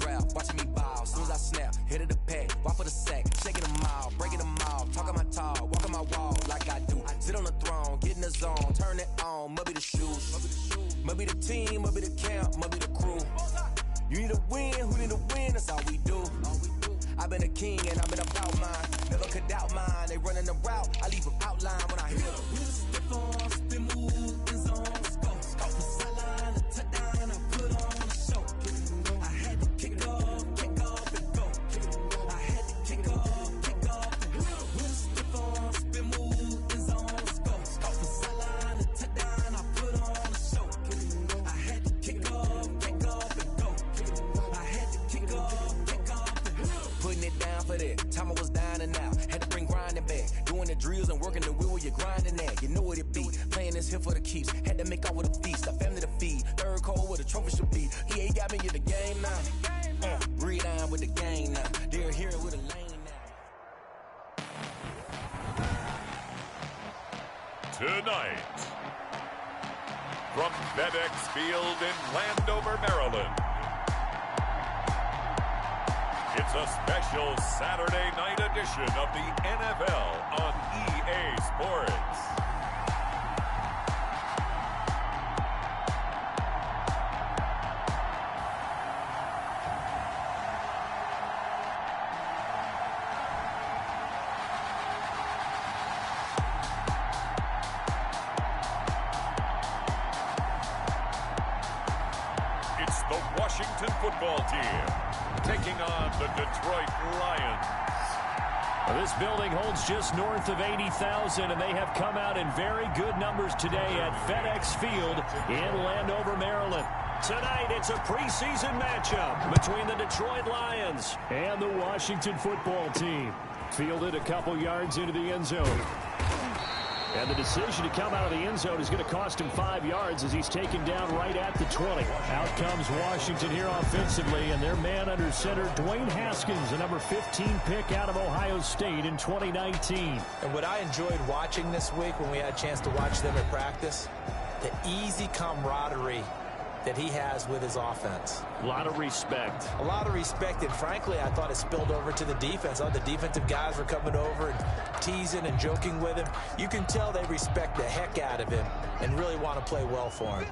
route, watching me ball. Soon as I snap, hit of the pack, walk for the sack, shaking them all, breaking them all, talking my talk, walking my wall like I do. Sit on the throne, get in the zone, turn it on, must be the shoes, must be the team, must be the camp, must be the crew. You need a win, who need a win, that's all we do. I've been a king and I've been about mine, never could doubt mine. They running the route, I leave them outline when I hit them. Step on, spin move, in zone, go. The sideline, a touchdown, I put on a show. I had to kick off and go. I had to kick off and go. Step on, spin move, in zone, go. The sideline, a touchdown, I put on a show. I had to kick off and go. I had to kick off and go. Putting it down for that, time I was down and out. Had to bring grinding back, doing the drills and working the wheel where you're grinding at. You know what it be, playing this here for the keeps. Had to make out with a feast, a family to feed. Third cold where the trophy should be. EA got me in the game now. Read on with the game now. They're here with a lane now. Tonight, from FedEx Field in Landover, Maryland, it's a special Saturday night edition of the NFL on EA Sports. It's the Washington football team taking on the Detroit Lions. This building holds just north of 80,000, and they have come out in very good numbers today at FedEx Field in Landover, Maryland. Tonight, it's a preseason matchup between the Detroit Lions and the Washington football team. Fielded a couple yards into the end zone. And the decision to come out of the end zone is going to cost him 5 yards as he's taken down right at the 20. Out comes Washington here offensively, and their man under center, Dwayne Haskins, a number 15 pick out of Ohio State in 2019. And what I enjoyed watching this week when we had a chance to watch them at practice, the easy camaraderie that he has with his offense. A lot of respect. A lot of respect, and frankly, I thought it spilled over to the defense. All the defensive guys were coming over and teasing and joking with him. You can tell they respect the heck out of him and really want to play well for him.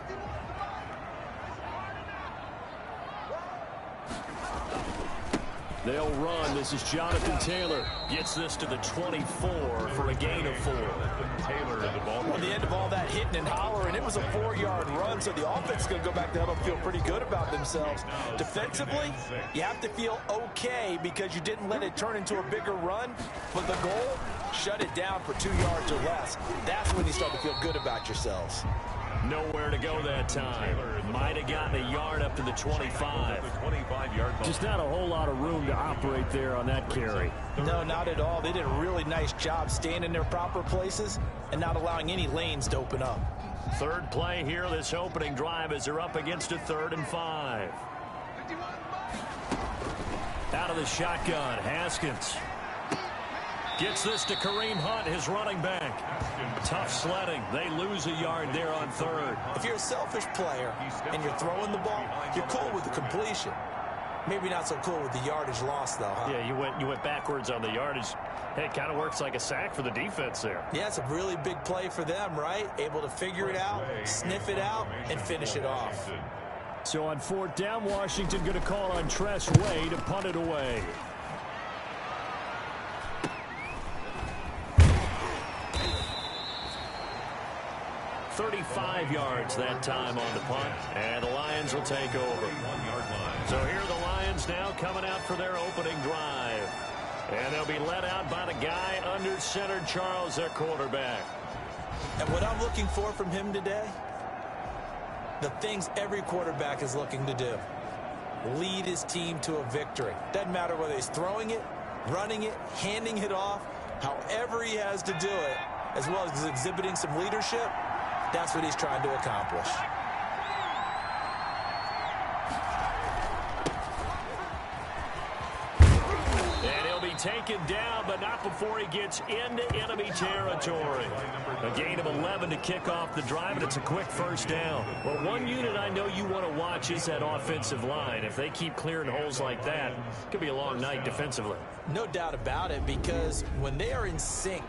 They'll run. This is Jonathan Taylor. Gets this to the 24 for a gain of 4. Taylor at the ball. At the end of all that hitting and hollering, it was a 4-yard run, so the offense is going to go back there and feel pretty good about themselves. Defensively, you have to feel okay because you didn't let it turn into a bigger run, but the goal, shut it down for 2 yards or less. That's when you start to feel good about yourselves. Nowhere to go that time. Might have gotten a yard up to the 25. Just not a whole lot of room to operate there on that carry. No, not at all. They did a really nice job staying in their proper places and not allowing any lanes to open up. Third play here, this opening drive, as they're up against a 3rd and 5. Out of the shotgun, Haskins. Gets this to Kareem Hunt, his running back. Tough sledding. They lose a yard there on 3rd. If you're a selfish player and you're throwing the ball, you're cool with the completion. Maybe not so cool with the yardage loss, though, huh? Yeah, you went backwards on the yardage. Hey, it kind of works like a sack for the defense there. Yeah, it's a really big play for them, right? Able to figure it out, sniff it out, and finish it off. So on 4th down, Washington going to call on Tress Way to punt it away. 35 yards that time on the punt, and the Lions will take over. So here are the Lions now coming out for their opening drive. And they'll be led out by the guy under center, Charles, their quarterback. And what I'm looking for from him today, the things every quarterback is looking to do. Lead his team to a victory. Doesn't matter whether he's throwing it, running it, handing it off, however he has to do it, as well as exhibiting some leadership, that's what he's trying to accomplish. taken down, but not before he gets into enemy territory. A gain of 11 to kick off the drive, and it's a quick first down. Well, one unit I know you want to watch is that offensive line. If they keep clearing holes like that, it could be a long night defensively. No doubt about it, because when they are in sync,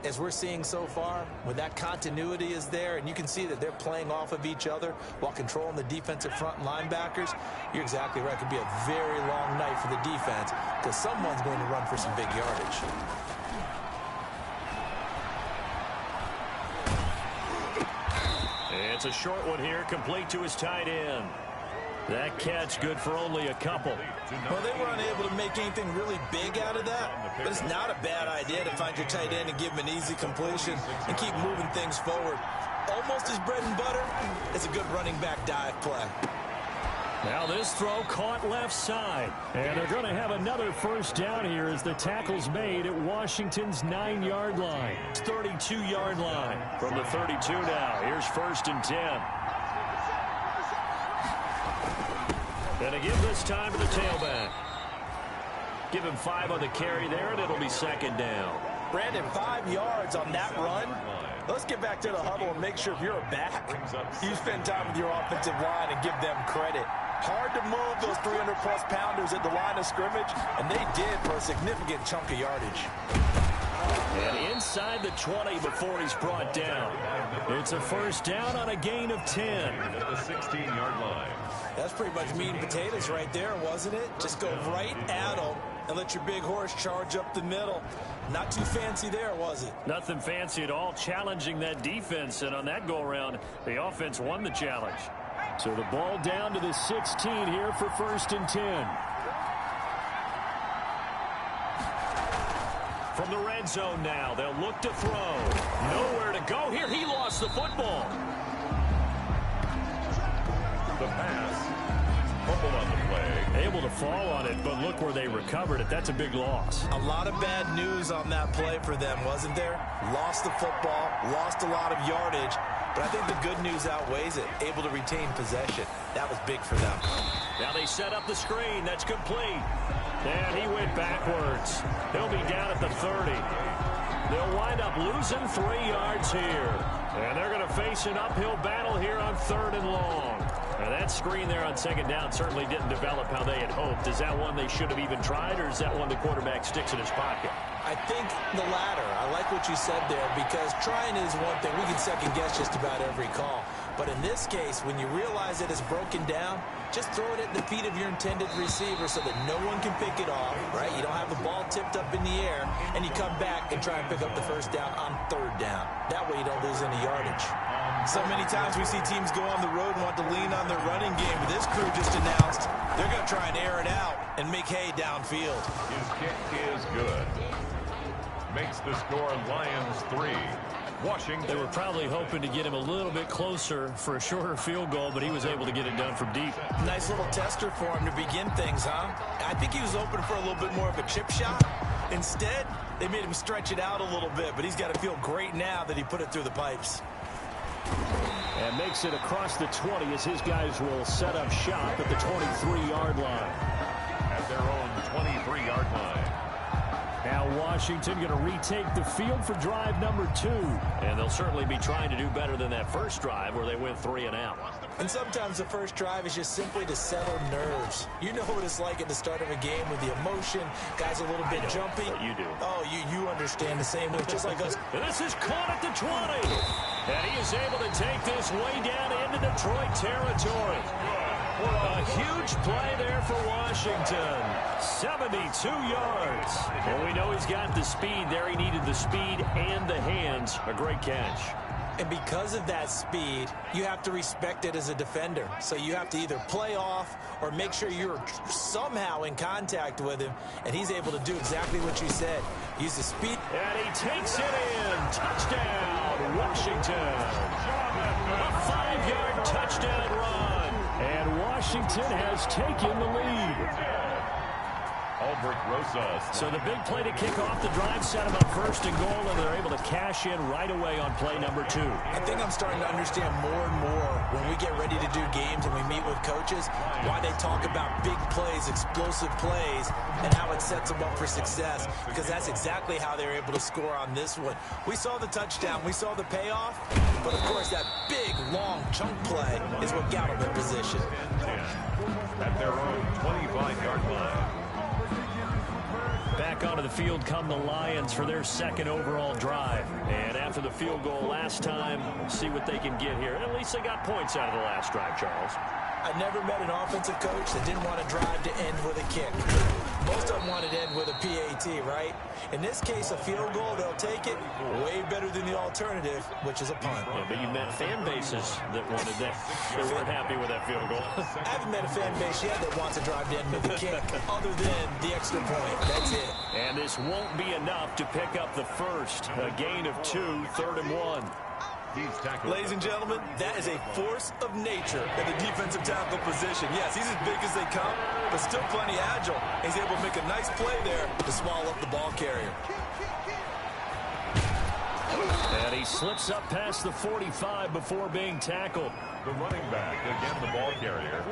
as we're seeing so far, when that continuity is there and you can see that they're playing off of each other while controlling the defensive front linebackers, you're exactly right. It could be a very long night for the defense because someone's going to run for some big yardage. It's a short one here, complete to his tight end. That catch good for only a couple. Well, they were unable to make anything really big out of that, but it's not a bad idea to find your tight end and give him an easy completion and keep moving things forward. Almost his bread and butter. It's a good running back dive play. Now this throw caught left side. And they're going to have another first down here as the tackle's made at Washington's 9-yard line. 32-yard line from the 32 now. Here's 1st and 10. And to give this time to the tailback. Give him 5 on the carry there, and it'll be 2nd down. Brandon, 5 yards on that run. Let's get back to the huddle and make sure if you're a back, you spend time with your offensive line and give them credit. Hard to move those 300-plus pounders at the line of scrimmage, and they did for a significant chunk of yardage. And inside the 20 before he's brought down. It's a first down on a gain of 10. At the 16-yard line. That's pretty much meat and potatoes right there, wasn't it? Just go right at them and let your big horse charge up the middle. Not too fancy there, was it? Nothing fancy at all, challenging that defense. And on that go-around, the offense won the challenge. So the ball down to the 16 here for 1st and 10. From the red zone now, they'll look to throw. Nowhere to go here. He lost the football. The pass. Fumble on the play. Able to fall on it, but look where they recovered it. That's a big loss. A lot of bad news on that play for them, wasn't there? Lost the football, lost a lot of yardage, but I think the good news outweighs it. Able to retain possession. That was big for them. Now they set up the screen. That's complete. And he went backwards. He'll be down at the 30. They'll wind up losing 3 yards here. And they're going to face an uphill battle here on 3rd and long. Now that screen there on 2nd down certainly didn't develop how they had hoped. Is that one they should have even tried, or is that one the quarterback sticks in his pocket? I think the latter. I like what you said there, because trying is one thing. We can second guess just about every call. But in this case, when you realize it is broken down, just throw it at the feet of your intended receiver so that no one can pick it off, right? You don't have the ball tipped up in the air, and you come back and try and pick up the first down on 3rd down. That way you don't lose any yardage. So many times we see teams go on the road and want to lean on their running game, but this crew just announced they're going to try and air it out and make hay downfield. His kick is good. Makes the score Lions 3. Washington. They were probably hoping to get him a little bit closer for a shorter field goal, but he was able to get it done from deep. Nice little tester for him to begin things, huh? I think he was open for a little bit more of a chip shot. Instead, they made him stretch it out a little bit, but he's got to feel great now that he put it through the pipes. And makes it across the 20 as his guys will set up shop at the 23-yard line. At their own 23-yard line. Now Washington going to retake the field for drive number 2. And they'll certainly be trying to do better than that first drive where they went 3 and out. And sometimes the first drive is just simply to settle nerves. You know what it's like at the start of a game with the emotion. Guys a little bit jumpy. What you do. Oh, you understand the same way, just like us. This is caught at the 20. And he is able to take this way down into Detroit territory. A huge play there for Washington. 72 yards. Well, we know he's got the speed there. He needed the speed and the hands. A great catch. And because of that speed, you have to respect it as a defender. So you have to either play off or make sure you're somehow in contact with him. And he's able to do exactly what you said. Use the speed. And he takes it in. Touchdown, Washington. A 5-yard touchdown run. And Washington has taken the lead. So the big play to kick off the drive set them up first and goal, and they're able to cash in right away on play number 2. I think I'm starting to understand more and more when we get ready to do games and we meet with coaches why they talk about big plays, explosive plays, and how it sets them up for success, because that's exactly how they were able to score on this one. We saw the touchdown, we saw the payoff, but of course that big, long chunk play is what got them in position. At their own 25-yard line. Back onto the field come the Lions for their second overall drive. And after the field goal last time, see what they can get here. At least they got points out of the last drive, Charles. I never met an offensive coach that didn't want to drive to end with a kick. Most of them wanted to end with a PAT, right? In this case, a field goal, they'll take it way better than the alternative, which is a punt. Yeah, but you met fan bases that wanted that. They weren't happy with that field goal. I haven't met a fan base yet that wants to drive to end with a kick, other than the extra point. That's it. And this won't be enough to pick up the first. A gain of 2, 3rd and 1. Ladies and gentlemen, that is a force of nature in the defensive tackle position. Yes, he's as big as they come, but still plenty agile. He's able to make a nice play there to swallow up the ball carrier. And he slips up past the 45 before being tackled. The running back, again the ball carrier.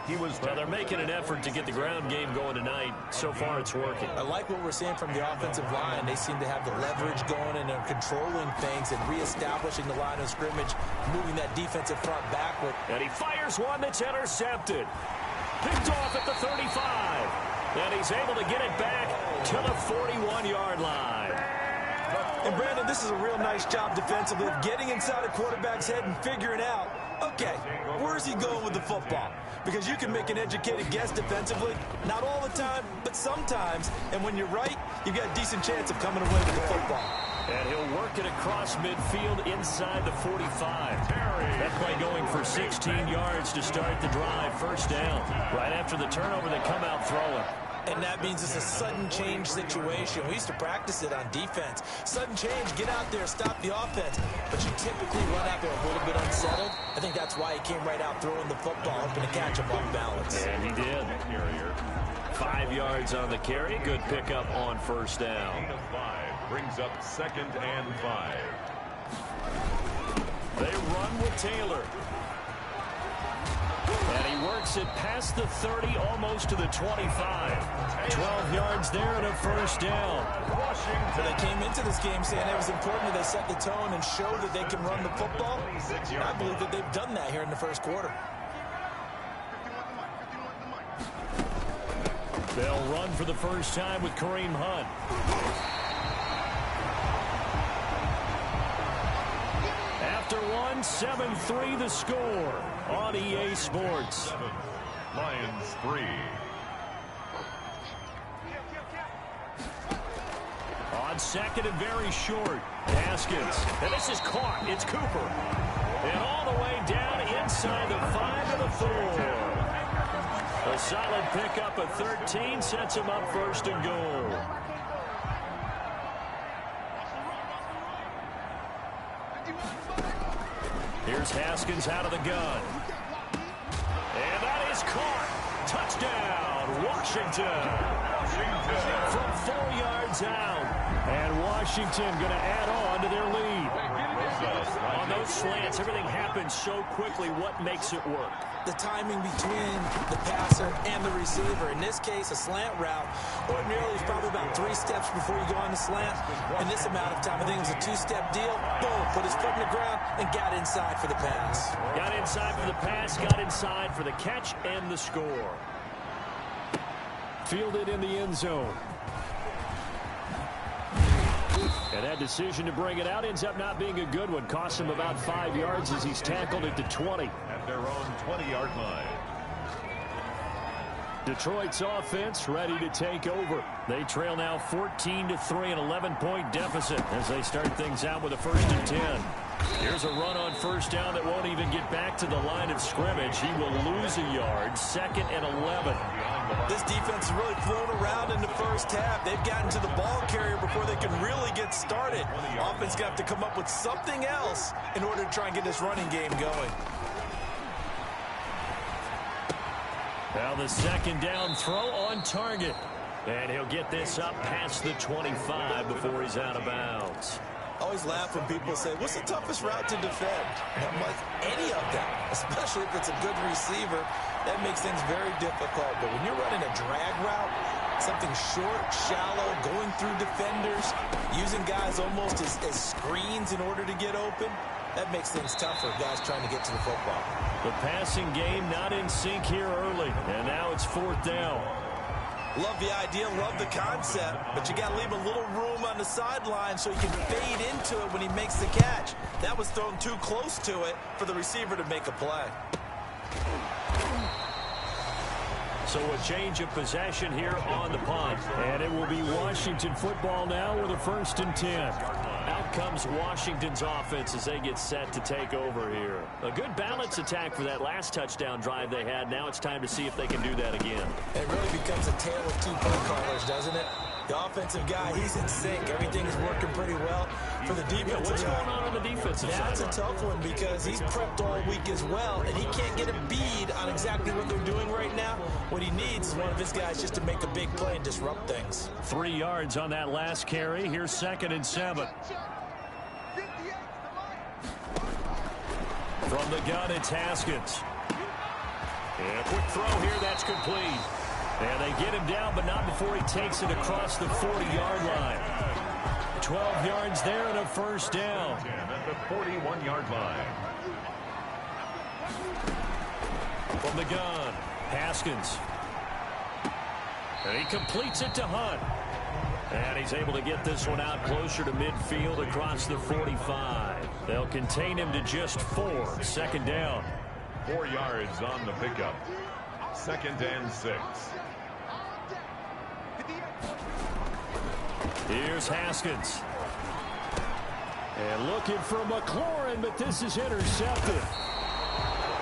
Now they're making an effort to get the ground game going tonight. So far, it's working. I like what we're seeing from the offensive line. They seem to have the leverage going, and they're controlling things and reestablishing the line of scrimmage, moving that defensive front backward. And he fires one that's intercepted. Picked off at the 35. And he's able to get it back to the 41-yard line. And, Brandon, this is a real nice job defensively of getting inside a quarterback's head and figuring out, okay, where's he going with the football? Because you can make an educated guess defensively, not all the time, but sometimes. And when you're right, you've got a decent chance of coming away with the football. And he'll work it across midfield inside the 45. That play going for 16 yards to start the drive. First down. Right after the turnover, they come out throwing. And that means it's a sudden change situation. We used to practice it on defense. Sudden change, get out there, stop the offense. But you typically run out there a little bit unsettled. I think that's why he came right out throwing the football, hoping to catch him off balance. And he did. 5 yards on the carry. Good pickup on first down. Gain of 5 brings up 2nd and 5. They run with Taylor. And he works it past the 30, almost to the 25. 12 yards there and a first down. So they came into this game saying it was important that they set the tone and show that they can run the football. And I believe that they've done that here in the first quarter. They'll run for the first time with Kareem Hunt. After one, 7-3 the score on EA Sports. Lions 3. On second and very short, Haskins. And this is caught. It's Cooper. And all the way down inside the 5 to the 4. A solid pickup of 13 sets him up first and goal. Here's Haskins out of the gun. And that is caught. Touchdown, Washington. From 4 yards out. And Washington going to add on to their lead. On those slants, everything happens so quickly. What makes it work? The timing between the passer and the receiver. In this case, a slant route. Ordinarily, it's probably about 3 steps before you go on the slant. In this amount of time, I think it was a 2-step deal. Boom, put his foot in the ground and got inside for the pass. Got inside for the pass, got inside for the catch and the score. Fielded in the end zone. And that decision to bring it out ends up not being a good one. Costs him about 5 yards as he's tackled at the 20. At their own 20-yard line. Detroit's offense ready to take over. They trail now 14-3, an 11-point deficit as they start things out with a 1st and 10. Here's a run on first down that won't even get back to the line of scrimmage. He will lose a yard, 2nd and 11. This defense has really thrown around in the first half. They've gotten to the ball carrier before they can really get started. Offense got to come up with something else in order to try and get this running game going. Now the 2nd down throw on target. And he'll get this up past the 25 before he's out of bounds. I always laugh when people say, what's the toughest route to defend? And I'm like, any of them, especially if it's a good receiver. That makes things very difficult. But when you're running a drag route, something short, shallow, going through defenders, using guys almost as screens in order to get open, that makes things tougher, guys trying to get to the football. The passing game not in sync here early, and now it's 4th down. Love the idea, love the concept, but you got to leave a little room on the sideline so he can fade into it when he makes the catch. That was thrown too close to it for the receiver to make a play. So a change of possession here on the punt. And it will be Washington football now with a 1st and 10. Out comes Washington's offense as they get set to take over here. A good balance attack for that last touchdown drive they had. Now it's time to see if they can do that again. It really becomes a tale of two play callers, doesn't it? The offensive guy, he's in sync. Everything is working pretty well. For the defensive what's going on the defensive side? That's a tough one because he's prepped all week as well, and he can't get a bead on exactly what they're doing right now. What he needs is one of his guys just to make a big play and disrupt things. 3 yards on that last carry. Here's 2nd and 7. From the gun, it's Haskins. And a quick throw here, that's complete. And they get him down, but not before he takes it across the 40-yard line. 12 yards there and a 1st down. At the 41-yard line. From the gun, Haskins. And he completes it to Hunt. And he's able to get this one out closer to midfield across the 45. They'll contain him to just 4. 2nd down. 4 yards on the pickup. 2nd and 6. Here's Haskins. And looking for McLaurin, but this is intercepted.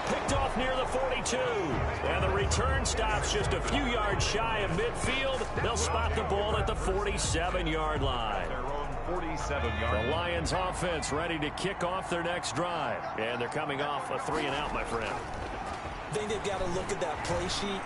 Picked off near the 42. And the return stops just a few yards shy of midfield. They'll spot the ball at the 47-yard line. Their own 47-yard. The Lions offense ready to kick off their next drive. And they're coming off a 3-and-out, my friend. I think they've got to look at that play sheet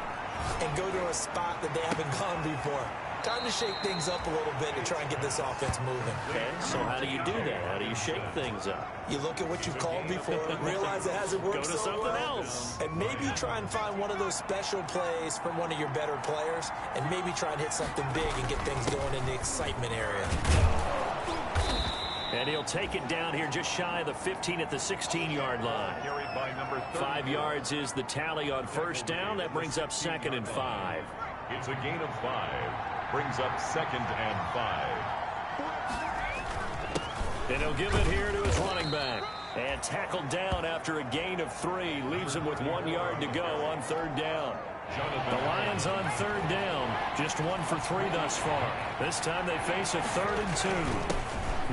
and go to a spot that they haven't gone before. Time to shake things up a little bit to try and get this offense moving. Okay, so how do you do that? How do you shake things up? You look at what you've called before, realize it hasn't worked Go to so something well, else. and maybe try and find one of those special plays from one of your better players, and maybe try and hit something big and get things going in the excitement area. And he'll take it down here just shy of the 15 at the 16-yard line. Carried by number 5 yards is the tally on 1st down. That brings up 2nd and 5. It's a gain of 5. Brings up 2nd and 5. And he'll give it here to his running back. And tackled down after a gain of 3. Leaves him with 1 yard to go on 3rd down. The Lions on 3rd down. Just 1 for 3 thus far. This time they face a 3rd and 2.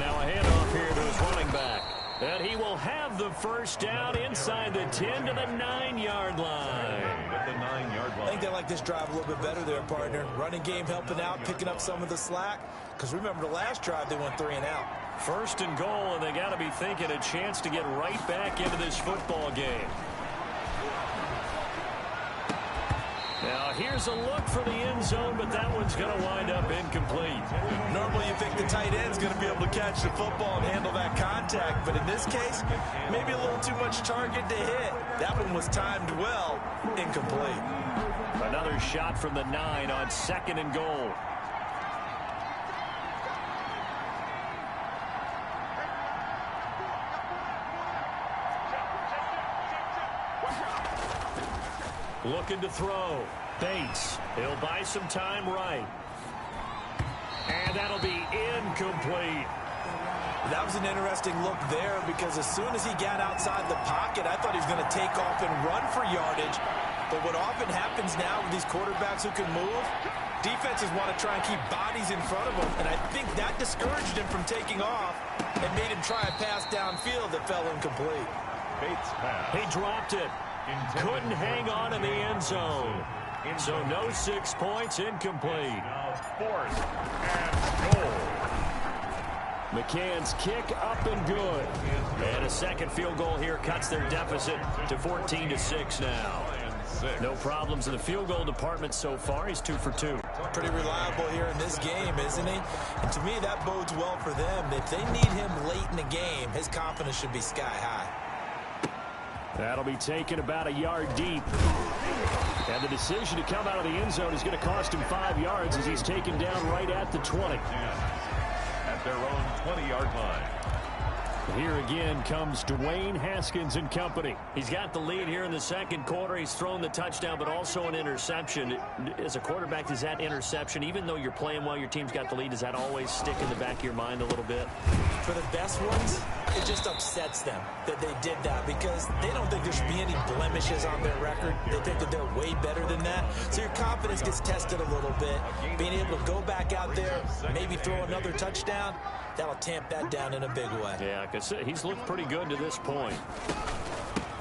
Now a handoff here to his running back. And he will have the 1st down inside the 10 to the 9-yard line. At the 9-yard line. I think they like this drive a little bit better there, partner. Running game helping out, picking up some of the slack. Because remember, the last drive they went 3-and-out. 1st and goal, and they got to be thinking a chance to get right back into this football game. Now here's a look for the end zone, but that one's going to wind up incomplete. Normally you think the tight end's going to be able to catch the football and handle that contact, but in this case, maybe a little too much target to hit. That one was timed well, incomplete. Another shot from the 9 on 2nd and goal. Looking to throw. Bates. He'll buy some time right. And that'll be incomplete. That was an interesting look there because as soon as he got outside the pocket, I thought he was going to take off and run for yardage. But what often happens now with these quarterbacks who can move, defenses want to try and keep bodies in front of them. And I think that discouraged him from taking off and made him try a pass downfield that fell incomplete. Bates pass. He dropped it. Couldn't hang on in the end zone. So no 6 points, incomplete. Now 4th and goal. McCann's kick up and good. And a second field goal here cuts their deficit to 14-6 now. 26. No problems in the field goal department so far. He's 2 for 2. Pretty reliable here in this game, isn't he? And to me, that bodes well for them. If they need him late in the game, his confidence should be sky high. That'll be taken about a yard deep. And the decision to come out of the end zone is going to cost him 5 yards as he's taken down right at the 20. At their own 20-yard line. Here again comes Dwayne Haskins and company. He's got the lead here in the second quarter. He's thrown the touchdown, but also an interception. As a quarterback, does that interception, even though you're playing well, your team's got the lead, does that always stick in the back of your mind a little bit? For the best ones, it just upsets them that they did that because they don't think there should be any blemishes on their record. They think that they're way better than that. So your confidence gets tested a little bit. Being able to go back out there, maybe throw another touchdown, that'll tamp that down in a big way. Yeah, because he's looked pretty good to this point.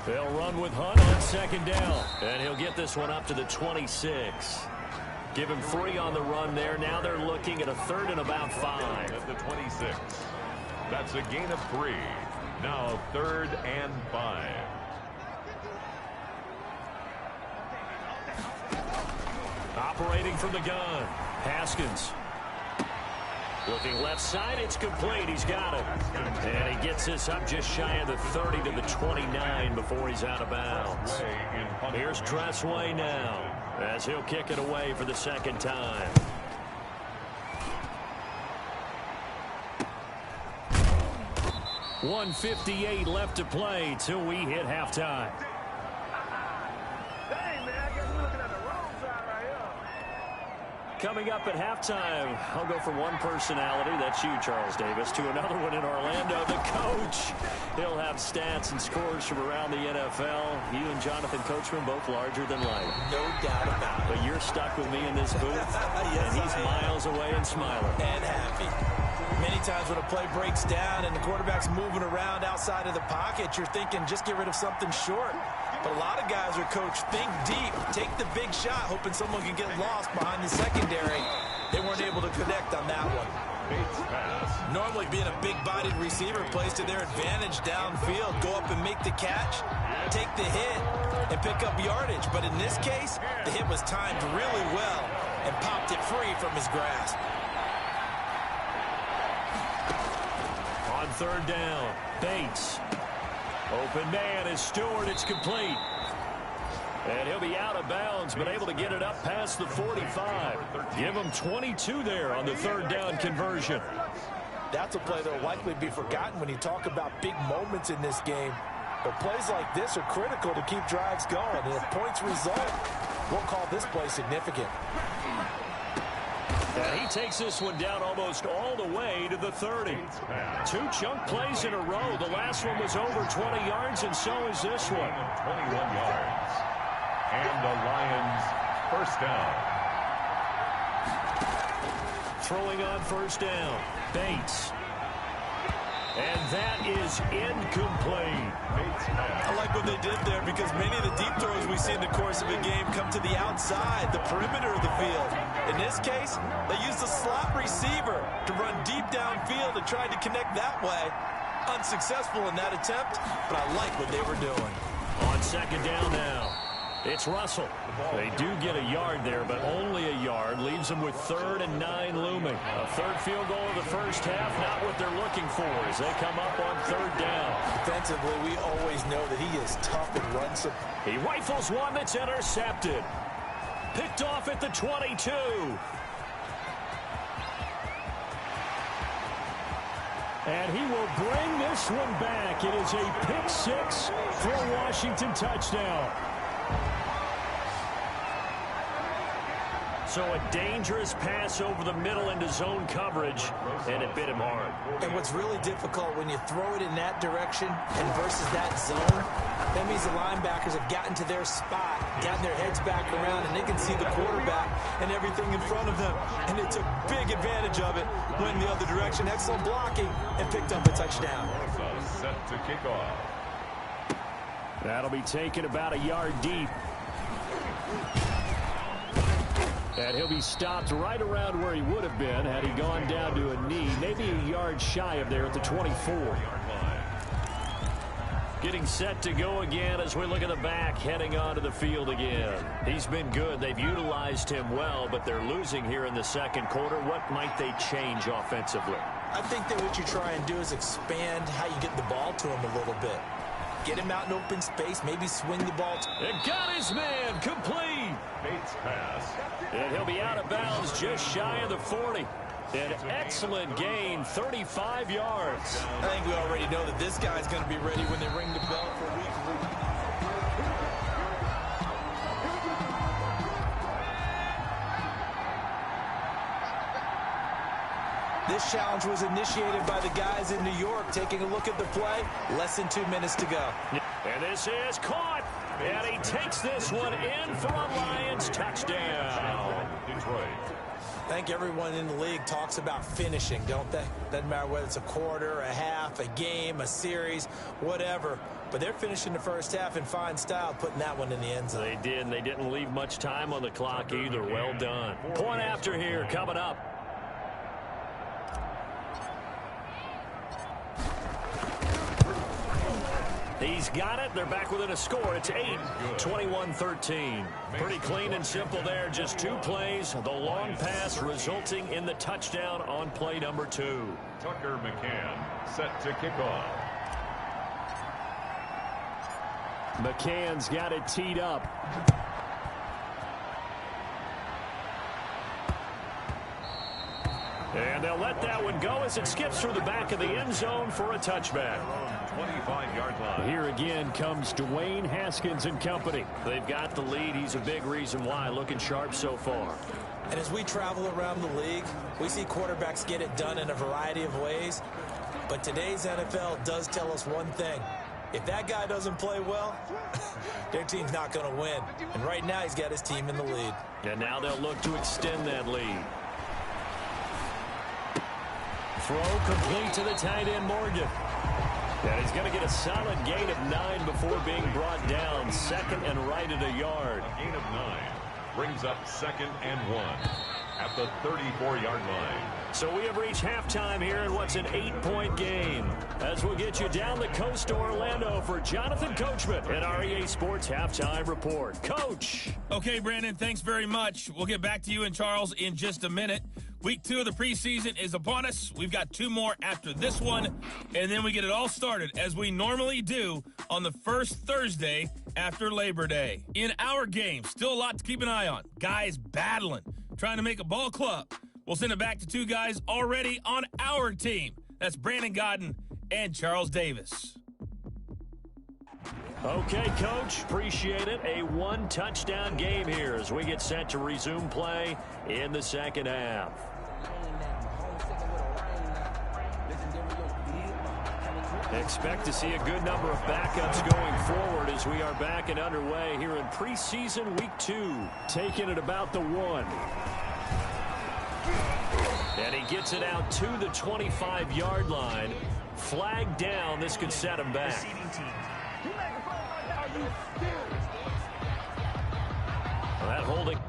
They'll run with Hunt on second down. And he'll get this one up to the 26. Give him 3 on the run there. Now they're looking at a 3rd and about 5. At the 26. That's a gain of 3. Now 3rd and 5. Operating from the gun. Haskins. Looking left side, it's complete. He's got it. And he gets this up just shy of the 30 to the 29 before he's out of bounds. Here's Tressway now as he'll kick it away for the second time. .158 left to play till we hit halftime. Coming up at halftime, I'll go from one personality, that's you, Charles Davis, to another one in Orlando, the coach. He'll have stats and scores from around the NFL. You and Jonathan Coachman both larger than life. No doubt about it. But you're stuck with me in this booth, yes, and he's miles away and smiling. And happy. Many times when a play breaks down and the quarterback's moving around outside of the pocket, you're thinking just get rid of something short. But a lot of guys are coached, think deep, take the big shot, hoping someone can get lost behind the secondary. They weren't able to connect on that one. Normally being a big-bodied receiver plays to their advantage downfield. Go up and make the catch, take the hit, and pick up yardage. But in this case, the hit was timed really well and popped it free from his grasp. On 3rd down, Bates. Open man is Stewart. It's complete. And he'll be out of bounds, but able to get it up past the 45. Give him 22 there on the 3rd down conversion. That's a play that will likely be forgotten when you talk about big moments in this game. But plays like this are critical to keep drives going. And if points result, we'll call this play significant. And he takes this one down almost all the way to the 30. 2 chunk plays in a row. The last one was over 20 yards, and so is this one. 21 yards. And the Lions first down. Throwing on 1st down, Bates. And that is incomplete. I like what they did there because many of the deep throws we see in the course of a game come to the outside, the perimeter of the field. In this case, they used a slot receiver to run deep downfield and tried to connect that way. Unsuccessful in that attempt, but I like what they were doing. On 2nd down now, it's Russell. They do get a yard there, but only a yard. Leaves them with 3rd and 9 looming. A 3rd field goal of the first half, not what they're looking for as they come up on 3rd down. Defensively, we always know that he is tough and runs some. He rifles one that's intercepted. Picked off at the 22. And he will bring this one back. It is a pick 6 for a Washington touchdown. So a dangerous pass over the middle into zone coverage, and it bit him hard. And what's really difficult when you throw it in that direction and versus that zone, that means the linebackers have gotten to their spot, gotten their heads back around, and they can see the quarterback and everything in front of them. And they took big advantage of it, went in the other direction, excellent blocking, and picked up a touchdown. Set to kick off. That'll be taken about a yard deep. And he'll be stopped right around where he would have been had he gone down to a knee, maybe a yard shy of there at the 24. Getting set to go again as we look at the back heading onto the field again. He's been good. They've utilized him well, but they're losing here in the second quarter. What might they change offensively? I think that what you try and do is expand how you get the ball to him a little bit. Get him out in open space, maybe swing the ball. It got his man complete. Bates pass. And he'll be out of bounds just shy of the 40. An excellent gain, 35 yards. I think we already know that this guy's going to be ready when they ring the bell for week 3. This challenge was initiated by the guys in New York. Taking a look at the play, less than 2 minutes to go. And this is caught. And he takes this one in for a Lions touchdown. Detroit. I think everyone in the league talks about finishing, don't they? Doesn't matter whether it's a quarter, a half, a game, a series, whatever. But they're finishing the first half in fine style, putting that one in the end zone. They did, and they didn't leave much time on the clock either. Well done. Point after here coming up. He's got it. They're back within a score. It's 8, 21-13. Pretty clean and simple there. Just 2 plays. The long pass resulting in the touchdown on play number 2. Tucker McCann set to kick off. McCann's got it teed up. And they'll let that one go as it skips through the back of the end zone for a touchback. 25-yard line. Here again comes Dwayne Haskins and company. They've got the lead. He's a big reason why. Looking sharp so far. And as we travel around the league, we see quarterbacks get it done in a variety of ways. But today's NFL does tell us one thing. If that guy doesn't play well, their team's not going to win. And right now he's got his team in the lead. And now they'll look to extend that lead. Throw complete to the tight end, Morgan. And he's going to get a solid gain of 9 before being brought down. Second and right at a yard. A gain of 9 brings up 2nd and 1 at the 34-yard line. So we have reached halftime here in what's an 8-point game. As we'll get you down the coast to Orlando for Jonathan Coachman at our EA Sports Halftime Report. Coach. Okay, Brandon, thanks very much. We'll get back to you and Charles in just a minute. Week 2 of the preseason is upon us. We've got 2 more after this one, and then we get it all started, as we normally do, on the first Thursday after Labor Day. In our game, still a lot to keep an eye on. Guys battling, trying to make a ball club. We'll send it back to 2 guys already on our team. That's Brandon Godden and Charles Davis. Okay, Coach, appreciate it. A 1-touchdown game here as we get set to resume play in the second half. Expect to see a good number of backups going forward as we are back and underway here in preseason week 2. Taking it about the 1. And he gets it out to the 25-yard line. Flag down. This could set him back. That holding.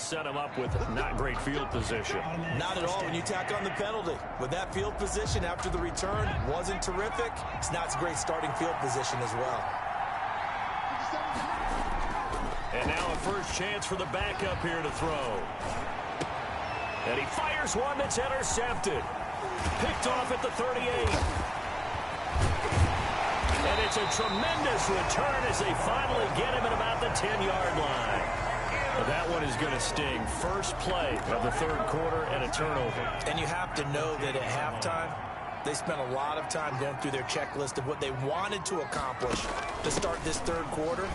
set him up with not great field position. Not at all when you tack on the penalty. With that field position after the return wasn't terrific, it's not a great starting field position as well. And now a first chance for the backup here to throw. And he fires one that's intercepted. Picked off at the 38. And it's a tremendous return as they finally get him at about the 10-yard line. But that one is going to sting. First play of the third quarter and a turnover. And you have to know that at halftime, they spent a lot of time going through their checklist of what they wanted to accomplish to start this third quarter.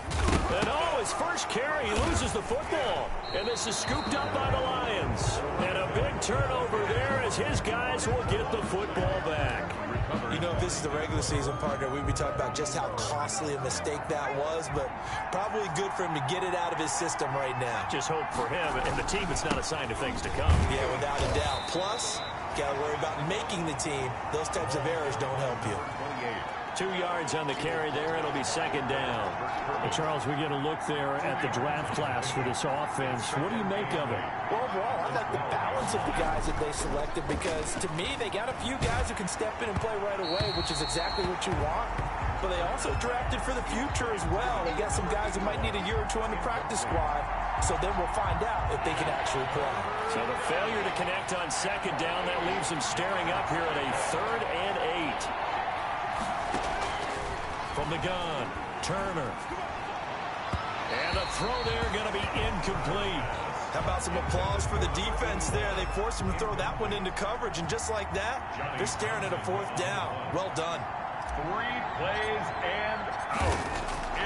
And his first carry, he loses the football. And this is scooped up by the Lions. And a big turnover there as his guys will get the football back. You know, if this is the regular season, partner, we'd be talking about just how costly a mistake that was, but probably good for him to get it out of his system right now. Just hope for him and the team it's not a sign of things to come. Yeah, without a doubt. Plus, got to worry about making the team. Those types of errors don't help you. 2 yards on the carry there. It'll be second down. Well, Charles, we get a look there at the draft class for this offense. What do you make of it? Well, overall, I like the balance of the guys that they selected because, to me, they got a few guys who can step in and play right away, which is exactly what you want. But they also drafted for the future as well. They got some guys who might need a year or two on the practice squad, so then we'll find out if they can actually play. So the failure to connect on second down, that leaves them staring up here at a 3rd and 8. From the gun, Turner. And the throw there going to be incomplete. How about some applause for the defense there? They forced him to throw that one into coverage, and just like that, they're staring at a 4th down. Well done. 3 plays and out.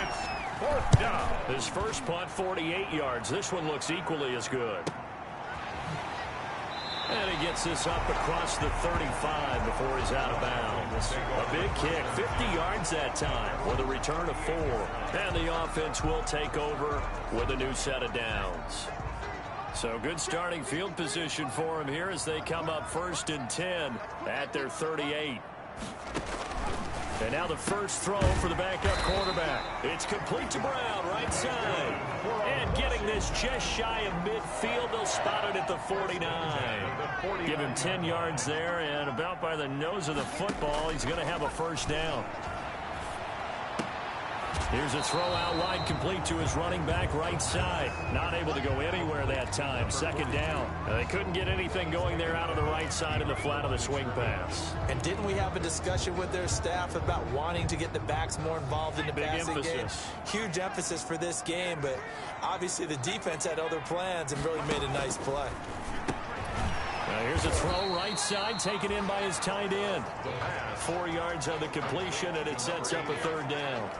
It's 4th down. His first punt, 48 yards. This one looks equally as good. And he gets this up across the 35 before he's out of bounds. A big kick, 50 yards that time with a return of 4. And the offense will take over with a new set of downs. So good starting field position for him here as they come up 1st and 10 at their 38. And now the first throw for the backup quarterback. It's complete to Brown, right side. And getting this just shy of midfield, they'll spot it at the 49. Give him 10 yards there, and about by the nose of the football, he's going to have a first down. Here's a throw out wide, complete to his running back right side. Not able to go anywhere that time. Second down. They couldn't get anything going there out of the right side of the flat of the swing pass. And didn't we have a discussion with their staff about wanting to get the backs more involved in the passing game? Huge emphasis for this game, but obviously the defense had other plans and really made a nice play. Now here's a throw right side, taken in by his tight end. 4 yards on the completion, and it sets up a 3rd down.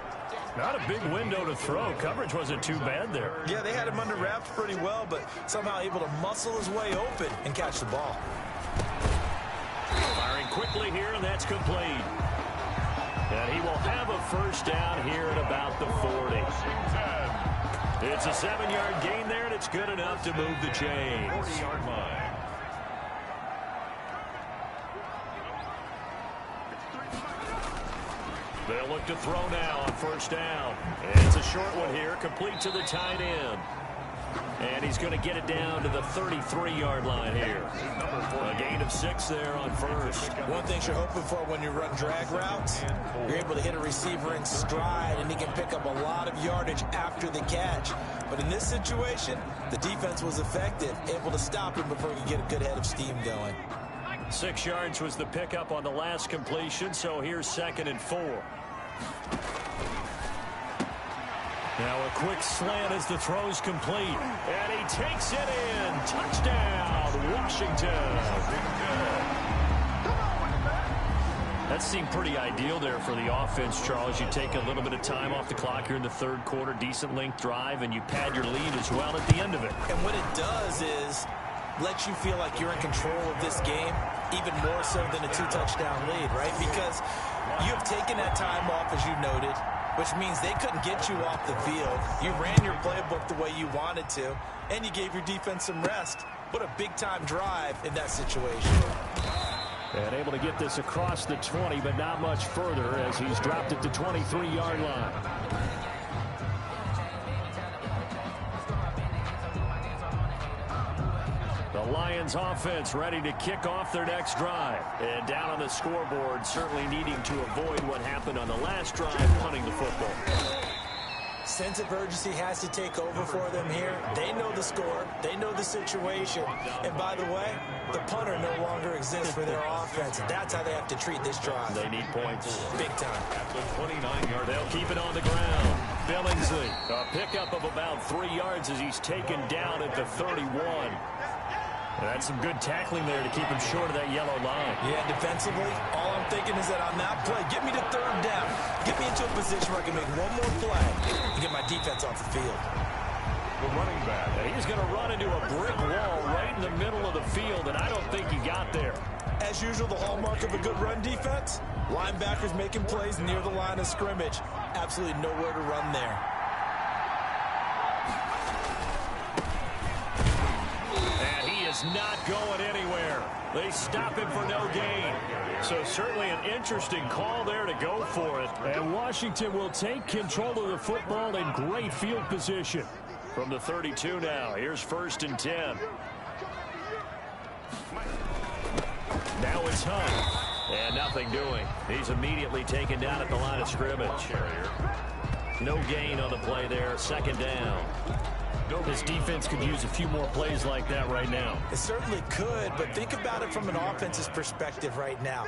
Not a big window to throw. Coverage wasn't too bad there. Yeah, they had him under wraps pretty well, but somehow able to muscle his way open and catch the ball. Firing quickly here, and that's complete. And he will have a first down here at about the 40. It's a 7-yard gain there, and it's good enough to move the chains. 40-yard line. They'll look to throw now on first down. It's a short one here, complete to the tight end. And he's going to get it down to the 33-yard line here. A gain of 6 there on first. One thing you're hoping for when you run drag routes, you're able to hit a receiver in stride, and he can pick up a lot of yardage after the catch. But in this situation, the defense was effective, able to stop him before he could get a good head of steam going. 6 yards was the pickup on the last completion, so here's 2nd and 4. Now a quick slant as the throw's complete. And he takes it in. Touchdown, Washington. That seemed pretty ideal there for the offense, Charles. You take a little bit of time off the clock here in the third quarter, decent length drive, and you pad your lead as well at the end of it. And what it does is let you feel like you're in control of this game, even more so than a 2-touchdown lead, right? Because you have taken that time off, as you noted, which means they couldn't get you off the field. You ran your playbook the way you wanted to, and you gave your defense some rest. What a big-time drive in that situation. And able to get this across the 20, but not much further as he's dropped at the 23-yard line. Lions offense ready to kick off their next drive. And down on the scoreboard, certainly needing to avoid what happened on the last drive, punting the football. Sense of urgency has to take over for them here. They know the score. They know the situation. And by the way, the punter no longer exists for their offense. And that's how they have to treat this drive. They need points. Big time. At the 29-yard, They'll keep it on the ground. Billingsley, a pickup of about 3 yards as he's taken down at the 31. That's some good tackling there to keep him short of that yellow line. Yeah, defensively, all I'm thinking is that on that play, get me to third down. Get me into a position where I can make one more play and get my defense off the field. the running back. And he's going to run into a brick wall right in the middle of the field, and I don't think he got there. As usual, the hallmark of a good run defense, linebackers making plays near the line of scrimmage. Absolutely nowhere to run there. And he is not going anywhere. They stop him for no gain. So certainly an interesting call there to go for it. And Washington will take control of the football in great field position. From the 32 now, here's 1st and 10. Now it's Hunt. And nothing doing. He's immediately taken down at the line of scrimmage. No gain on the play there. 2nd down. This defense could use a few more plays like that right now. It certainly could, but think about it from an offense's perspective right now.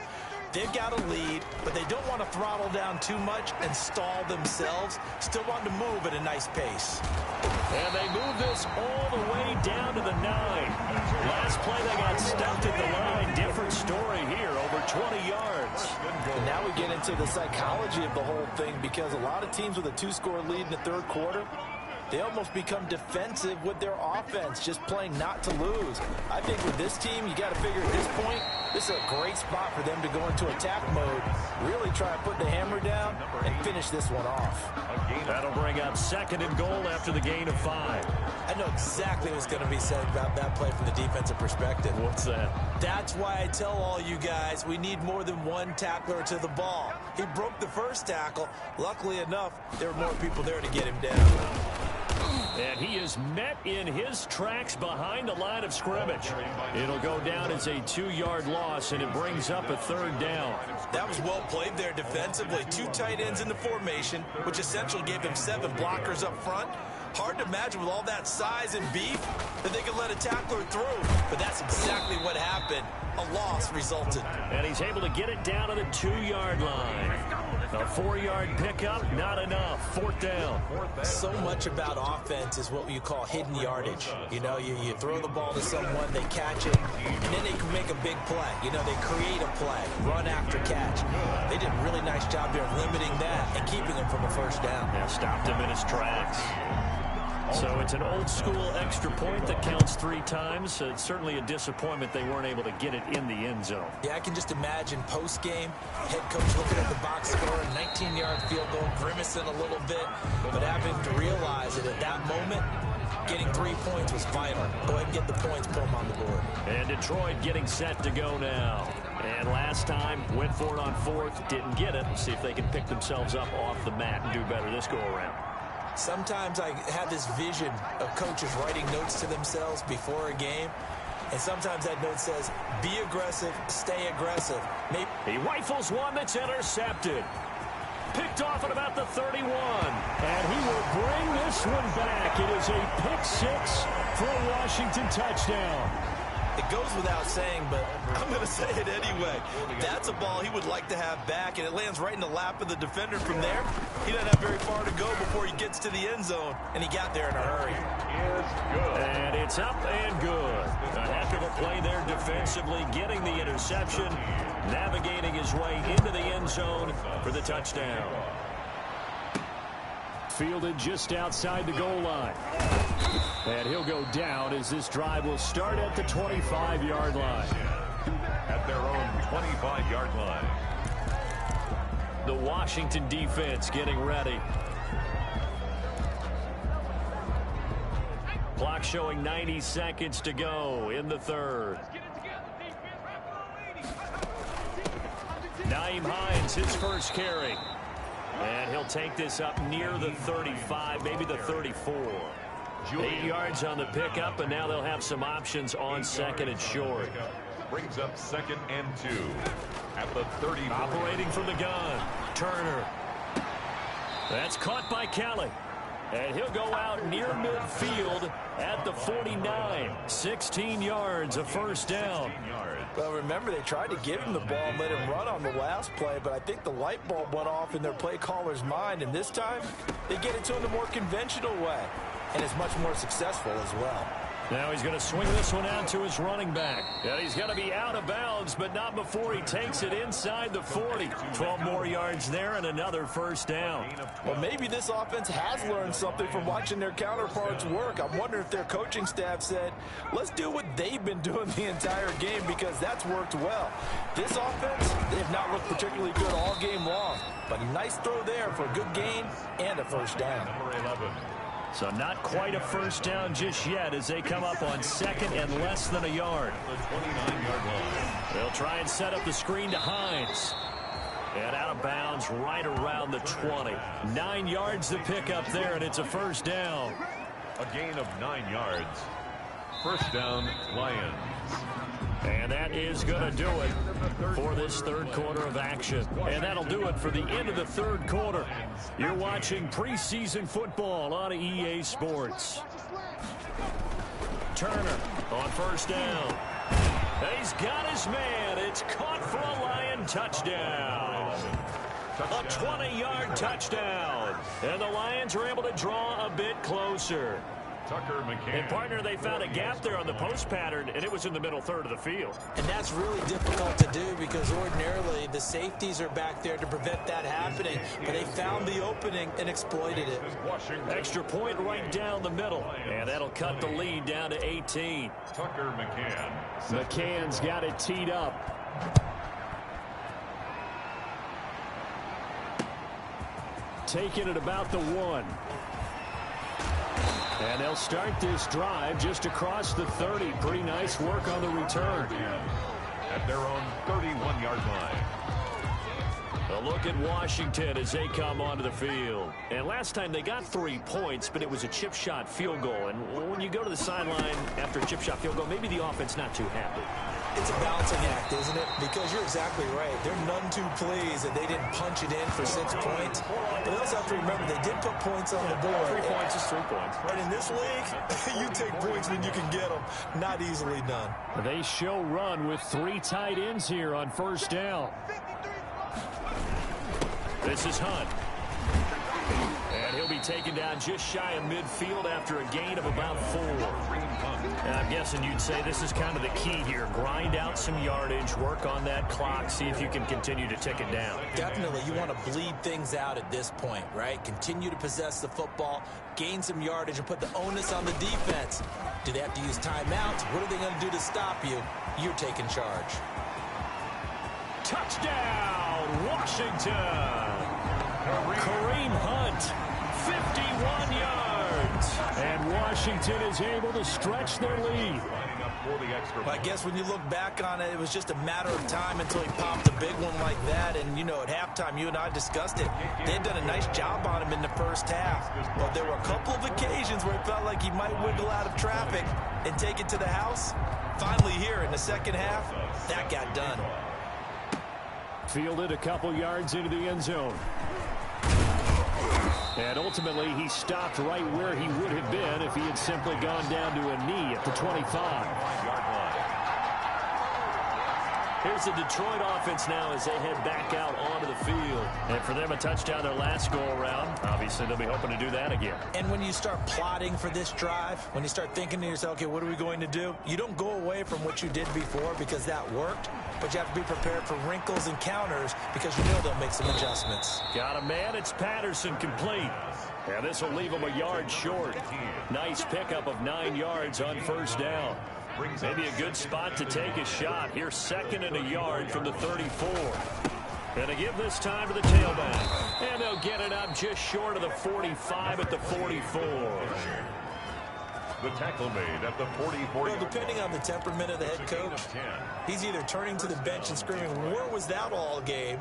They've got a lead, but they don't want to throttle down too much and stall themselves. Still want to move at a nice pace. And they move this all the way down to the 9. Last play they got stuffed at the line. Different story here, over 20 yards. And now we get into the psychology of the whole thing, because a lot of teams with a 2-score lead in the 3rd quarter, they almost become defensive with their offense, just playing not to lose. I think with this team, you got to figure at this point, this is a great spot for them to go into attack mode, really try to put the hammer down and finish this one off. That'll bring up 2nd and goal after the gain of 5. I know exactly what's going to be said about that play from the defensive perspective. What's that? That's why I tell all you guys we need more than one tackler to the ball. He broke the first tackle. Luckily enough, there were more people there to get him down. And he is met in his tracks behind the line of scrimmage. It'll go down as a 2-yard loss, and it brings up a 3rd down. That was well played there defensively. 2 tight ends in the formation, which essentially gave them 7 blockers up front. Hard to imagine with all that size and beef that they could let a tackler through. But that's exactly what happened. A loss resulted. And he's able to get it down to the 2-yard line. A 4-yard pickup, not enough. 4th down. So much about offense is what you call hidden yardage. You know, you throw the ball to someone, they catch it, and then they can make a big play. You know, they create a play, run after catch. They did a really nice job there of limiting that and keeping him from a 1st down. Yeah, stopped him in his tracks. So it's an old-school extra point that counts 3 times. It's certainly a disappointment they weren't able to get it in the end zone. Yeah, I can just imagine post-game, head coach looking at the box score, 19-yard field goal, grimacing a little bit, but having to realize that at that moment, getting 3 points was vital. Go ahead and get the points, put them on the board. And Detroit getting set to go now. And last time, went for it on 4th, didn't get it. We'll see if they can pick themselves up off the mat and do better this go-around. Sometimes I have this vision of coaches writing notes to themselves before a game, and sometimes that note says, be aggressive, stay aggressive. Maybe he rifles one that's intercepted. Picked off at about the 31. And he will bring this one back. It is a pick 6 for a Washington touchdown. It goes without saying, but I'm going to say it anyway. That's a ball he would like to have back, and it lands right in the lap of the defender from there. He doesn't have very far to go before he gets to the end zone, and he got there in a hurry. And it's up and good. A heck of a play there defensively, getting the interception, navigating his way into the end zone for the touchdown. Fielded just outside the goal line. And he'll go down as this drive will start at the 25-yard line. At their own 25-yard line. The Washington defense getting ready. Clock showing 90 seconds to go in the 3rd. Nyheim Hines, his first carry. And he'll take this up near the 35, maybe the 34. 8 yards on the pickup, and now they'll have some options on 2nd and short. Brings up 2nd and 2 at the 30. Operating from the gun, Turner. That's caught by Kelly. And he'll go out near midfield at the 49. 16 yards, a first down. Well, remember, they tried to give him the ball and let him run on the last play, but I think the light bulb went off in their play caller's mind, and this time they get it to him the more conventional way, and it's much more successful as well. Now he's going to swing this one out to his running back. And he's going to be out of bounds, but not before he takes it inside the 40. 12 more yards there and another first down. Well, maybe this offense has learned something from watching their counterparts work. I'm wondering if their coaching staff said, let's do what they've been doing the entire game, because that's worked well. This offense, they have not looked particularly good all game long, but a nice throw there for a good gain and a first down. Number 11. So not quite a first down just yet as they come up on 2nd and less than a yard. The 29-yard line. They'll try and set up the screen to Hines. And out of bounds right around the 20. 9 yards to pick up there, and it's a first down. A gain of 9 yards. First down, Lions. And that is going to do it for this third quarter of action. And that'll do it for the end of the third quarter. You're watching preseason football on EA Sports. Turner on first down. He's got his man. It's caught for a Lion touchdown. A 20-yard touchdown. And the Lions are able to draw a bit closer. Tucker McCann. And, partner, they found a gap there on the post pattern, and it was in the middle third of the field. And that's really difficult to do because ordinarily the safeties are back there to prevent that happening. But they found the opening and exploited it. Extra point right down the middle. And that'll cut the lead down to 18. Tucker McCann. McCann's got it teed up. Taking it about the 1. And they'll start this drive just across the 30. Pretty nice work on the return. At their own 31-yard line. A look at Washington as they come onto the field. And last time they got 3 points, but it was a chip shot field goal. And when you go to the sideline after a chip shot field goal, maybe the offense not too happy. It's a balancing act, isn't it? Because you're exactly right. They're none too pleased that they didn't punch it in for 6 points. But they also have to remember they did put points on the board. 3 points is 3 points. And in this league, you take points when you can get them. Not easily done. They show run with 3 tight ends here on first down. This is Hunt. And he'll be taken down just shy of midfield after a gain of about 4. And I'm guessing you'd say this is kind of the key here. Grind out some yardage, work on that clock, see if you can continue to tick it down. Definitely. You want to bleed things out at this point, right? Continue to possess the football, gain some yardage, and put the onus on the defense. Do they have to use timeouts? What are they going to do to stop you? You're taking charge. Touchdown, Washington! Kareem Hunt, 51 yards. And Washington is able to stretch their lead. Well, I guess when you look back on it, it was just a matter of time until he popped a big one like that. And, you know, at halftime, you and I discussed it. They had done a nice job on him in the first half. But there were a couple of occasions where it felt like he might wiggle out of traffic and take it to the house. Finally here in the second half, that got done. Fielded a couple yards into the end zone. And ultimately, he stopped right where he would have been if he had simply gone down to a knee at the 25. Here's the Detroit offense now as they head back out onto the field. And for them, a touchdown their last go-around. Obviously, they'll be hoping to do that again. And when you start plotting for this drive, when you start thinking to yourself, okay, what are we going to do? You don't go away from what you did before because that worked, but you have to be prepared for wrinkles and counters because you know they'll make some adjustments. Got a man. It's Patterson complete. And this will leave him a yard short. Nice pickup of 9 yards on first down. Maybe a good spot to take a shot. Here's 2nd and a yard from the 34. And to give this time to the tailback. And they'll get it up just short of the 45 at the 44. The tackle made at the 44. Well, depending on the temperament of the head coach, he's either turning to the bench and screaming, where was that all game?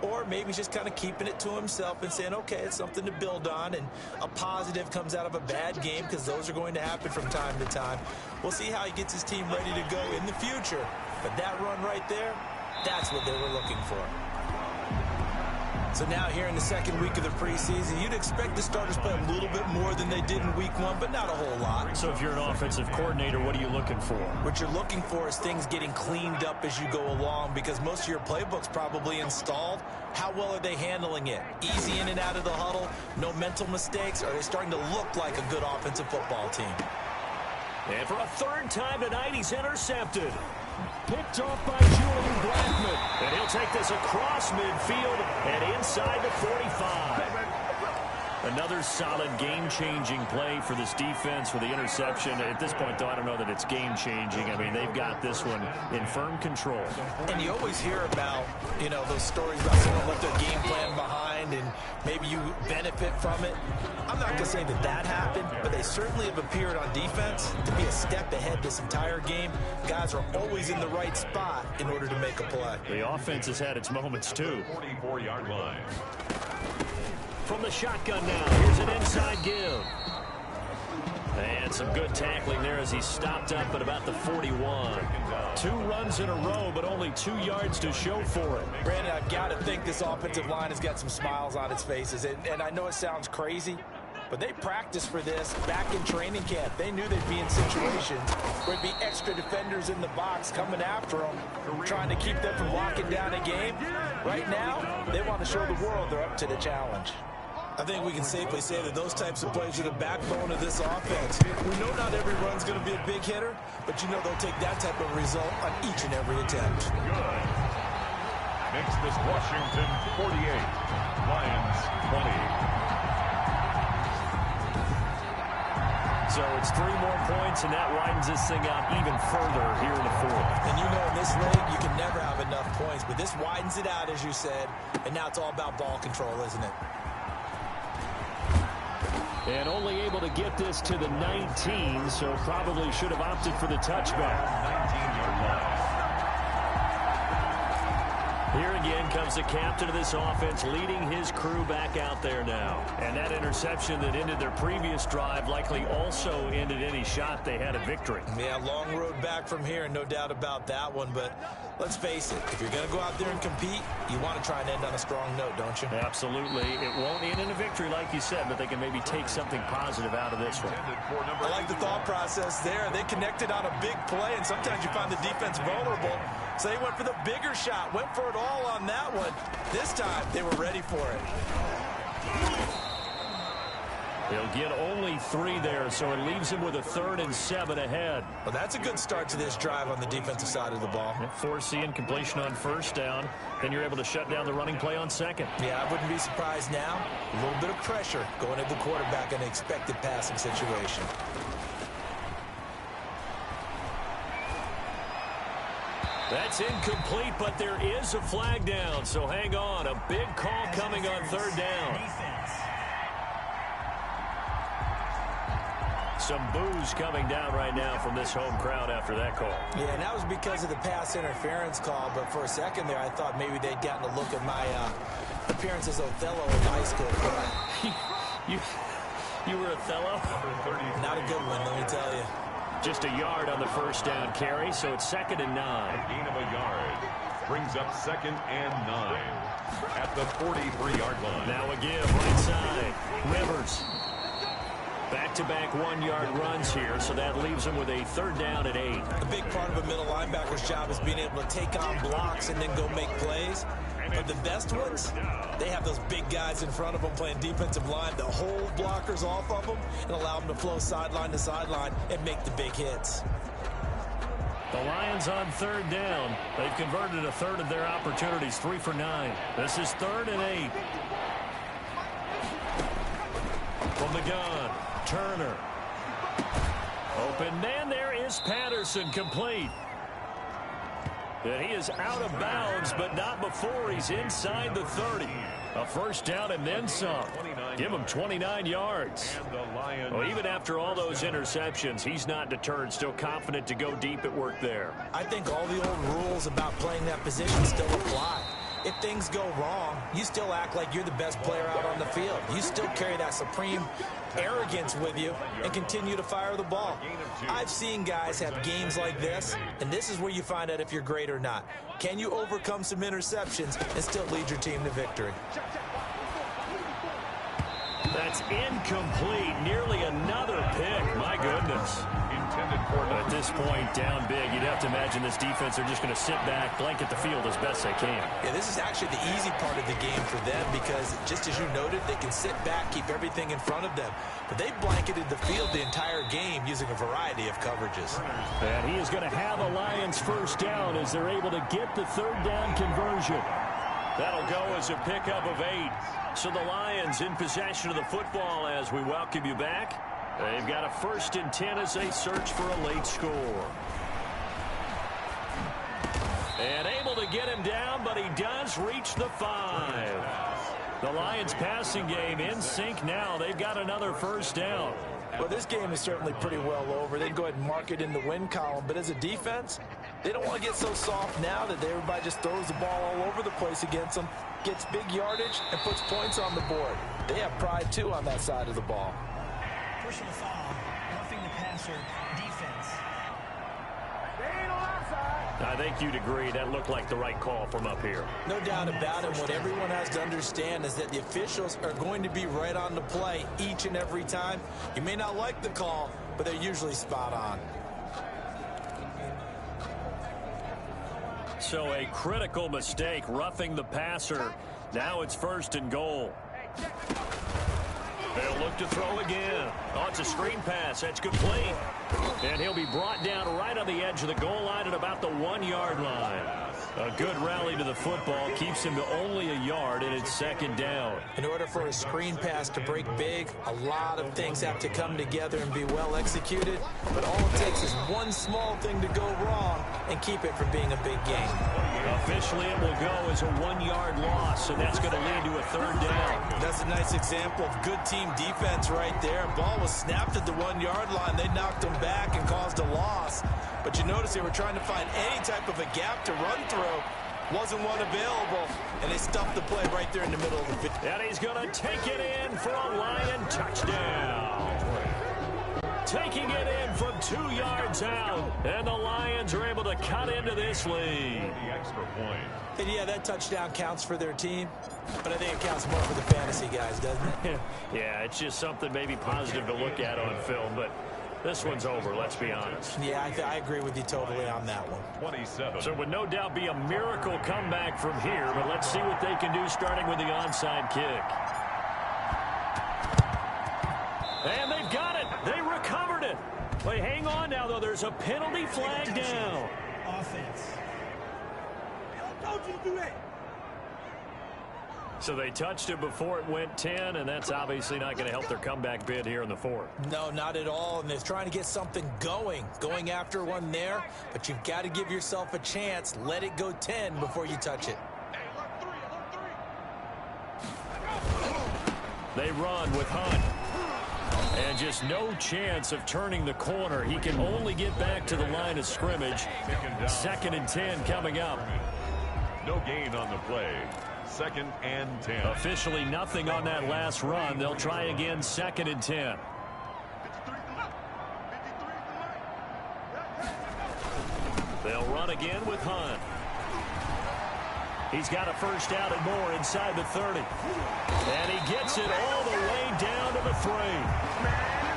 or maybe he's just kind of keeping it to himself and saying, okay, it's something to build on, and a positive comes out of a bad game, because those are going to happen from time to time. We'll see how he gets his team ready to go in the future. But that run right there, that's what they were looking for. So now here in the second week of the preseason, you'd expect the starters play a little bit more than they did in week 1, but not a whole lot. So if you're an offensive coordinator, what are you looking for? What you're looking for is things getting cleaned up as you go along, because most of your playbook's probably installed. How well are they handling it? Easy in and out of the huddle, no mental mistakes? Are they starting to look like a good offensive football team? And for a third time tonight, he's intercepted. Picked off by Julian Blackman. And he'll take this across midfield and inside the 45. Another solid game-changing play for this defense for the interception. At this point, though, I don't know that it's game-changing. I mean, they've got this one in firm control. And you always hear about, you know, those stories about someone left their game plan behind and maybe you benefit from it. I'm not going to say that that happened, but they certainly have appeared on defense to be a step ahead this entire game. Guys are always in the right spot in order to make a play. The offense has had its moments, too. 44-yard line. From the shotgun now, here's an inside give. And some good tackling there as he stopped up at about the 41. 2 runs in a row, but only 2 yards to show for it. Brandon, I've got to think this offensive line has got some smiles on its faces. And I know it sounds crazy, but they practiced for this back in training camp. They knew they'd be in situations where there'd be extra defenders in the box coming after them, trying to keep them from locking down a game. Right now, they want to show the world they're up to the challenge. I think we can safely say that those types of plays are the backbone of this offense. We know not every run's going to be a big hitter, but you know they'll take that type of result on each and every attempt. Good. Makes this Washington 48, Lions 20. So it's 3 more points, and that widens this thing out even further here in the 4th. And you know in this league, you can never have enough points, but this widens it out, as you said, and now it's all about ball control, isn't it? And only able to get this to the 19, so probably should have opted for the touchback. 19-yard line. Here again comes the captain of this offense, leading his crew back out there now. And that interception that ended their previous drive likely also ended any shot they had at victory. Yeah, long road back from here, no doubt about that one. But let's face it, if you're going to go out there and compete, you want to try and end on a strong note, don't you? Absolutely. It won't end in a victory, like you said, but they can maybe take something positive out of this one. I like the thought process there. They connected on a big play, and sometimes you find the defense vulnerable. So they went for the bigger shot, went for it all on that one. This time, they were ready for it. They'll get only 3 there, so it leaves him with a 3rd and 7 ahead. Well, that's a good start to this drive on the defensive side of the ball. Forcing completion on 1st down. Then you're able to shut down the running play on 2nd. Yeah, I wouldn't be surprised now. A little bit of pressure going at the quarterback in an expected passing situation. That's incomplete, but there is a flag down, so hang on. A big call coming on 3rd down. Some boos coming down right now from this home crowd after that call. Yeah, and that was because of the pass interference call, but for a second there, I thought maybe they'd gotten a look at my appearance as Othello in high school. You were Othello? Not a good one, let me tell you. Just a yard on the 1st down carry, so it's 2nd and 9. A gain of a yard brings up 2nd and 9 at the 43-yard line. Now a give right side. Rivers. Back-to-back 1-yard runs here, so that leaves him with a 3rd down and 8. A big part of a middle linebacker's job is being able to take on blocks and then go make plays. But the best ones, they have those big guys in front of them playing defensive line that hold blockers off of them and allow them to flow sideline to sideline and make the big hits. The Lions on 3rd down. They've converted a 1/3 of their opportunities, 3 for 9. This is 3rd and 8. From the gun, Turner. Open man, there is Patterson, complete. And he is out of bounds, but not before he's inside the 30. A 1st down and then some. Give him 29 yards. Well, even after all those interceptions, he's not deterred, still confident to go deep at work there. I think all the old rules about playing that position still apply. if things go wrong, you still act like you're the best player out on the field. You still carry that supreme arrogance with you and continue to fire the ball. I've seen guys have games like this, and this is where you find out if you're great or not. Can you overcome some interceptions and still lead your team to victory? That's incomplete. Nearly another pick. My goodness. At this point, down big, you'd have to imagine this defense are just going to sit back, blanket the field as best they can. Yeah, this is actually the easy part of the game for them because, just as you noted, they can sit back, keep everything in front of them. But they blanketed the field the entire game using a variety of coverages. And he is going to have a Lions first down as they're able to get the third down conversion. That'll go as a pickup of 8. So the Lions in possession of the football as we welcome you back. They've got a 1st and 10 as they search for a late score. And able to get him down, but he does reach the 5. The Lions passing game in sync now. They've got another first down. Well, this game is certainly pretty well over. They can go ahead and mark it in the win column. But as a defense, they don't want to get so soft now that everybody just throws the ball all over the place against them, gets big yardage, and puts points on the board. They have pride, too, on that side of the ball. Personal foul, roughing the passer, defense. I think you'd agree that looked like the right call from up here. No doubt about it. What everyone has to understand is that the officials are going to be right on the play each and every time. You may not like the call, but they're usually spot on. So a critical mistake, roughing the passer. Now it's 1st and goal. They'll look to throw again. Oh, it's a screen pass. That's complete. And he'll be brought down right on the edge of the goal line at about the 1-yard line. A good rally to the football keeps him to only a yard, and it's 2nd down. In order for a screen pass to break big, a lot of things have to come together and be well executed. But all it takes is one small thing to go wrong and keep it from being a big game. Officially, it will go as a 1-yard loss, and that's going to lead to a 3rd down. That's a nice example of good team defense right there. Ball was snapped at the 1-yard line. They knocked him back and caused a loss. But you notice they were trying to find any type of a gap to run through. Wasn't one available, and they stuffed the play right there in the middle of the field. And he's going to take it in for a Lion touchdown. Taking it in from 2 yards out, and the Lions are able to cut into this lead. The extra point. And yeah, that touchdown counts for their team, but I think it counts more for the fantasy guys, doesn't it? Yeah, it's just something maybe positive to look at on film, but this one's over, let's be honest. Yeah, I agree with you totally on that one. 27. So it would no doubt be a miracle comeback from here, but let's see what they can do starting with the onside kick. And they've got it. They recovered it. They hang on now, though. There's a penalty flag down. Offense. Don't you do that. So they touched it before it went 10, and that's obviously not going to help their comeback bid here in the 4th. No, not at all, and they're trying to get something going after one there, but you've got to give yourself a chance. Let it go 10 before you touch it. They run with Hunt. And just no chance of turning the corner. He can only get back to the line of scrimmage. 2nd and 10 coming up. No gain on the play. 2nd and 10. Officially nothing on that last run. They'll try again 2nd and 10. They'll run again with Hunt. He's got a first down and more inside the 30. And he gets it all the way down to the 3.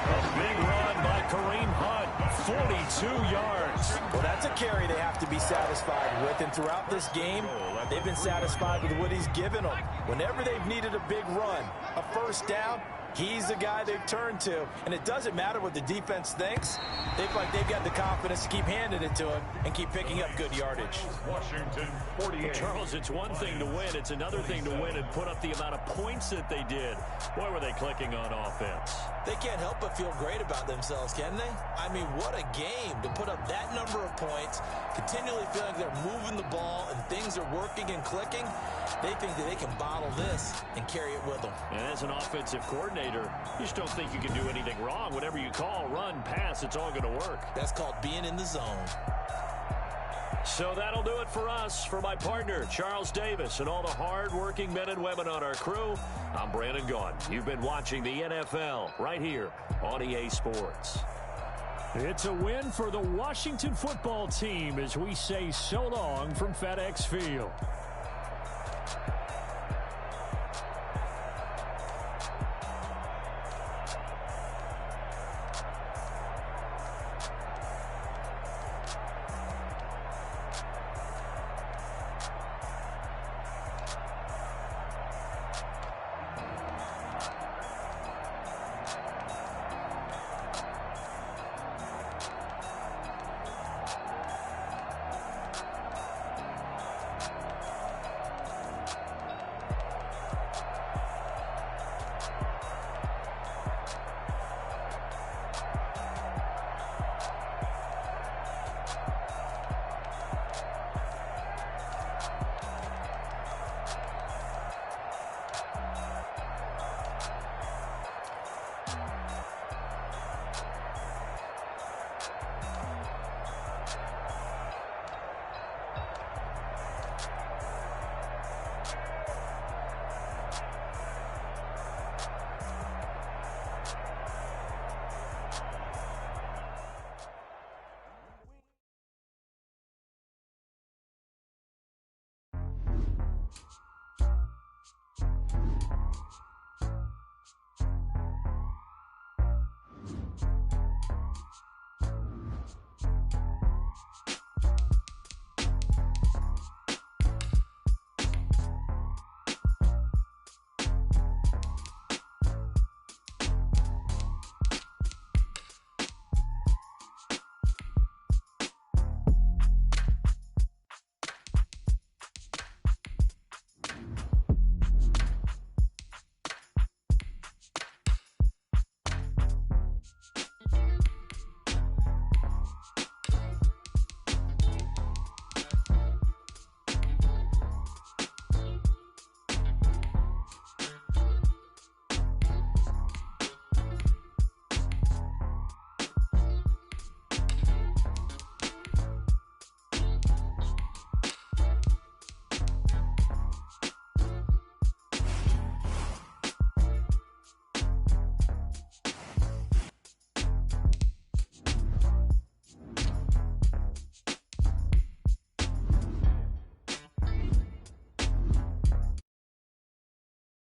A big run by Kareem Hunt, 42 yards. Well, that's a carry they have to be satisfied with. And throughout this game, they've been satisfied with what he's given them. Whenever they've needed a big run, a first down, he's the guy they've turned to. And it doesn't matter what the defense thinks. They've got the confidence to keep handing it to him and keep picking up good yardage. Washington, 48. Charles, it's one thing to win. It's another thing to win and put up the amount of points that they did. Boy, were they clicking on offense. They can't help but feel great about themselves, can they? I mean, what a game to put up that number of points, continually feel like they're moving the ball and things are working and clicking. They think that they can bottle this and carry it with them. And as an offensive coordinator, you just don't think you can do anything wrong. Whatever you call, run, pass, it's all going to work. That's called being in the zone. So that'll do it for us. For my partner, Charles Davis, and all the hard-working men and women on our crew, I'm Brandon Gaudin. You've been watching the NFL right here on EA Sports. It's a win for the Washington football team as we say so long from FedEx Field.